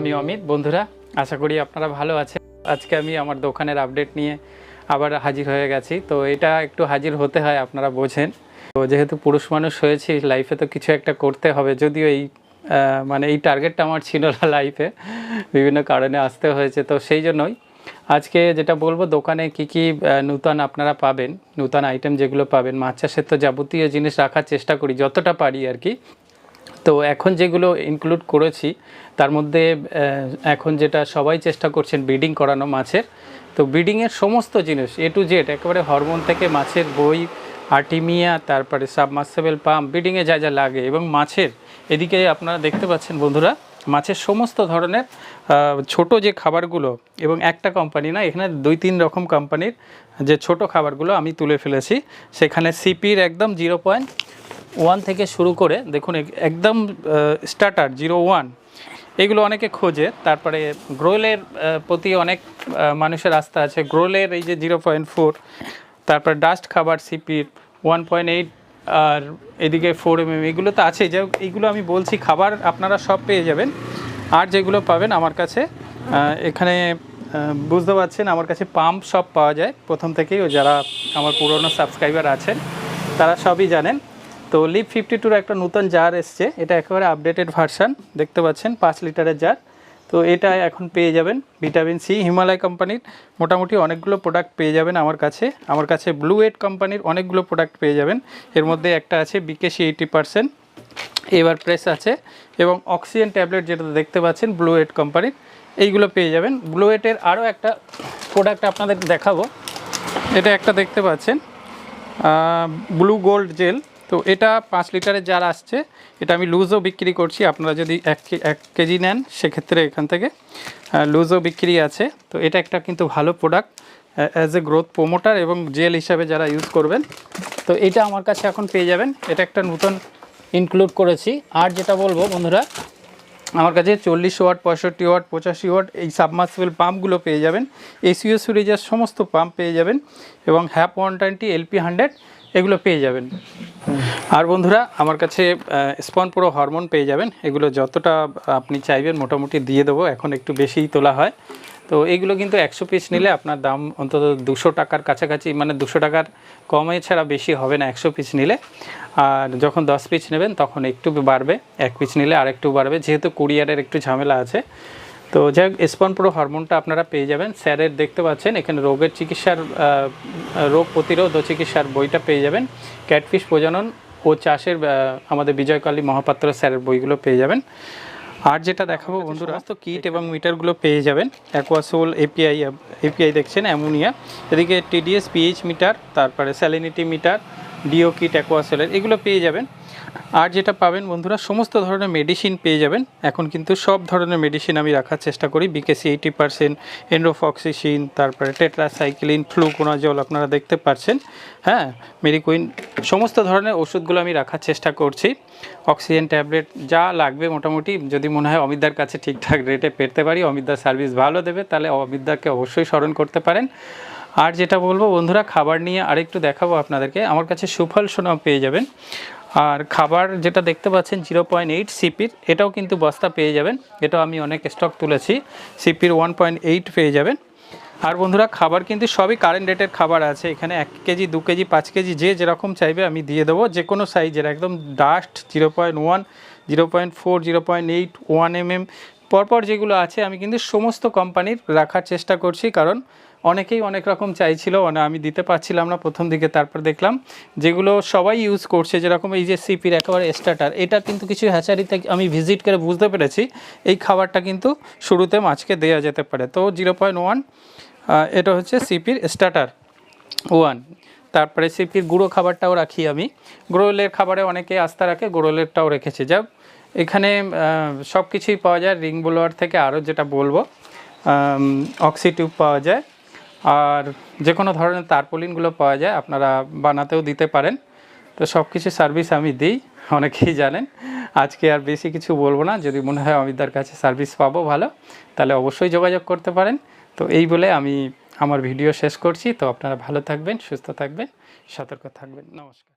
আমি অমিত। বন্ধুরা, আশা করি আপনারা ভালো আছেন। আজকে আমি আমার দোকানের আপডেট নিয়ে আবার হাজির হয়ে গেছি। তো এটা একটু হাজির হতে হয়, আপনারা বোঝেন। তো যেহেতু পুরুষ মানুষ হয়েছি, লাইফে তো কিছু একটা করতে হবে। যদিও এই টার্গেটটা আমার ছিল না লাইফে, বিভিন্ন কারণে আসতে হয়েছে। তো সেই জন্যই আজকে যেটা বলবো, দোকানে কি কি নূতন আপনারা পাবেন, নূতন আইটেম যেগুলো পাবেন। মাছ চাষের তো যাবতীয় জিনিস রাখার চেষ্টা করি যতটা পারি আর কি। তো এখন যেগুলো ইনক্লুড করেছি তার মধ্যে এখন যেটা সবাই চেষ্টা করছেন, ব্রিডিং করানো মাছের। তো ব্রিডিংয়ের সমস্ত জিনিস A to Z, একেবারে হরমোন থেকে মাছের বই, আর্টিমিয়া, তারপরে সাবমার্সিবল পাম্প, ব্রিডিংয়ে যা যা লাগে। এবং মাছের এদিকে আপনারা দেখতে পাচ্ছেন বন্ধুরা, মাছের সমস্ত ধরনের ছোট যে খাবারগুলো, এবং একটা কোম্পানি না, এখানে 2-3 রকম কোম্পানির যে ছোট খাবারগুলো আমি তুলে ফেলেছি। সেখানে সিপির একদম 0.1 থেকে শুরু করে দেখুন, একদম স্টার্টার 0.1, এগুলো অনেকে খোঁজে। তারপরে গ্রোলের প্রতি অনেক মানুষের আস্থা আছে। গ্রোলের এই যে 0.4, তারপর ডাস্ট খাবার সিপির 1.8, আর এদিকে 4 mm, এগুলো তো আছে। যাই হোক, এইগুলো আমি বলছি খাবার আপনারা সব পেয়ে যাবেন। আর যেগুলো পাবেন আমার কাছে, এখানে বুঝতে পারছেন আমার কাছে পাম্প সব পাওয়া যায় প্রথম থেকেই। ও যারা আমার পুরনো সাবস্ক্রাইবার আছেন তারা সবই জানেন। তো লিপ 52 একটা নতুন জার এসছে, এটা একেবারে আপডেটেড ভার্সান, দেখতে পাচ্ছেন 5 লিটারের জার। তো এটা এখন পেয়ে যাবেন ভিটামিন সি, হিমালয় কোম্পানির মোটামুটি অনেকগুলো প্রোডাক্ট পেয়ে যাবেন আমার কাছে ব্লু এড কোম্পানির অনেকগুলো প্রোডাক্ট পেয়ে যাবেন। এর মধ্যে একটা আছে বিকেসি 80%, এবার প্রেস আছে, এবং অক্সিজেন ট্যাবলেট যেটা দেখতে পাচ্ছেন ব্লু এড কোম্পানির, এইগুলো পেয়ে যাবেন। ব্লু এডের আরও একটা প্রোডাক্ট আপনাদের দেখাবো, এটা একটা দেখতে পাচ্ছেন ব্লু গোল্ড জেল। তো এটা 5 লিটারের জার আসছে, এটা আমি লুজও বিক্রি করছি। আপনারা যদি 1 কেজি নেন সেক্ষেত্রে এখান থেকে লুজও বিক্রি আছে। তো এটা একটা কিন্তু ভালো product as a growth promoter এবং জেল হিসাবে যারা ইউজ করবেন। তো এটা আমার কাছে এখন পেয়ে যাবেন, এটা একটা নতুন ইনক্লুড করেছি। আর যেটা বলবো বন্ধুরা, আমার কাছে 40 ওয়াট, 65 ওয়াট, 85 ওয়াট এই সাবমার্সিবল পাম্পগুলো পেয়ে যাবেন। এসিও সিরিজের সমস্ত পাম্প পেয়ে যাবেন, এবং হ্যাপ 120, LP 100 এগুলো পেয়ে যাবেন। আর বন্ধুরা, আমার কাছে স্পন প্রো হরমোন পেয়ে যাবেন। এগুলো যতটা আপনি চাইবেন মোটামুটি দিয়ে দেবো, এখন একটু বেশিই তোলা হয়। তো এইগুলো কিন্তু 100 পিস নিলে আপনার দাম অন্তত 200 টাকার কাছাকাছি, মানে 200 টাকার কমে ছাড়া বেশি হবে না 100 পিস নিলে। আর যখন 10 পিস নেবেন তখন একটু বাড়বে, 1 পিস নিলে আর একটু বাড়বে, যেহেতু কুরিয়ারের একটু ঝামেলা আছে। তো যাই হোক, স্পন প্রো হরমোনটা আপনারা পেয়ে যাবেন। স্যারের দেখতে পাচ্ছেন এখানে রোগের চিকিৎসার, রোগ প্রতিরোধ ও চিকিৎসার বইটা পেয়ে যাবেন। ক্যাটফিশ প্রজনন ও চাষের আমাদের বিজয়কালী মহাপাত্র স্যারের বইগুলো পেয়ে যাবেন। আর যেটা দেখাবো বন্ধুরা, তো কিট এবং মিটারগুলো পেয়ে যাবেন। অ্যাকোয়াসোল, এপিআই দেখছেন, অ্যামোনিয়া, এদিকে টিডিএস পিএইচ মিটার, তারপরে স্যালিনিটি মিটার, ডিও কিট অ্যাকোয়াসোলের, এগুলো পেয়ে যাবেন। আর যেটা পাবেন বন্ধুরা, সমস্ত ধরনের মেডিসিন পেয়ে যাবেন। এখন কিন্তু সব ধরনের মেডিসিন আমি রাখার চেষ্টা করি। বিকেসি 80%, এন্ড্রোফক্সিসিন, তারপরে টেট্রাসাইক্লিন, ফ্লুকোনাজল আপনারা দেখতে পাচ্ছেন, হ্যাঁ, মেরিকুইন, সমস্ত ধরনের ওষুধগুলো আমি রাখার চেষ্টা করছি। অক্সিজেন ট্যাবলেট যা লাগবে মোটামুটি, যদি মনে হয় অমিতদার কাছে ঠিকঠাক রেটে পেতে পারি, অমিতদার সার্ভিস ভালো দেবে, তাহলে অমিতদাকে অবশ্যই স্মরণ করতে পারেন। আর যেটা বলবো বন্ধুরা, খাবার নিয়ে আরেকটু দেখাবো আপনাদেরকে। আমার কাছে সুফল সোনাও পেয়ে যাবেন। আর খাবার যেটা দেখতে পাচ্ছেন 0.8 সিপির, এটাও কিন্তু বস্তা পেয়ে যাবেন। এটাও আমি অনেক স্টক তুলেছি, সিপির 1.8 পেয়ে যাবেন। আর বন্ধুরা, খাবার কিন্তু সবই কারেন্ট রেটের খাবার আছে এখানে। 1 কেজি, 2 কেজি, 5 কেজি, যে যেরকম চাইবে আমি দিয়ে দেবো, যে কোনো সাইজের। একদম ডাস্ট 0.1, 0.4, 0.8, 1 mm, পরপর যেগুলো আছে আমি কিন্তু সমস্ত কোম্পানির রাখার চেষ্টা করছি, কারণ অনেকেই অনেক রকম চাইছিল, মানে আমি দিতে পারছিলাম না প্রথম দিকে। তারপর দেখলাম যেগুলো সবাই ইউজ করছে, যেরকম এই যে সিপির একেবারে স্টার্টার, এটা কিন্তু কিছু হ্যাচারিতে আমি ভিজিট করে বুঝতে পেরেছি এই খাবারটা কিন্তু শুরুতে মাছকে দেওয়া যেতে পারে। তো 0.1 এটা হচ্ছে সিপির স্টার্টার 1। তারপরে সিপির গুঁড়ো খাবারটাও রাখি আমি। গোরলের খাবারে অনেকে আস্থা রাখে, গোরলেরটাও রেখেছি। যাক, এখানে সব কিছুই পাওয়া যায়, রিং ব্লোয়ার থেকে আরও যেটা বলবো অক্সিটিউব পাওয়া যায়, আর যে কোনো ধরনের তারপলিনগুলো পাওয়া যায়, আপনারা বানাতেও দিতে পারেন। তো সব কিছু সার্ভিস আমি দিই, অনেকেই জানেন। আজকে আর বেশি কিছু বলবো না, যদি মনে হয় অমিতার কাছে সার্ভিস পাবো ভালো, তাহলে অবশ্যই যোগাযোগ করতে পারেন। তো এই বলে আমি আমার ভিডিও শেষ করছি। তো আপনারা ভালো থাকবেন, সুস্থ থাকবেন, সতর্ক থাকবেন। নমস্কার।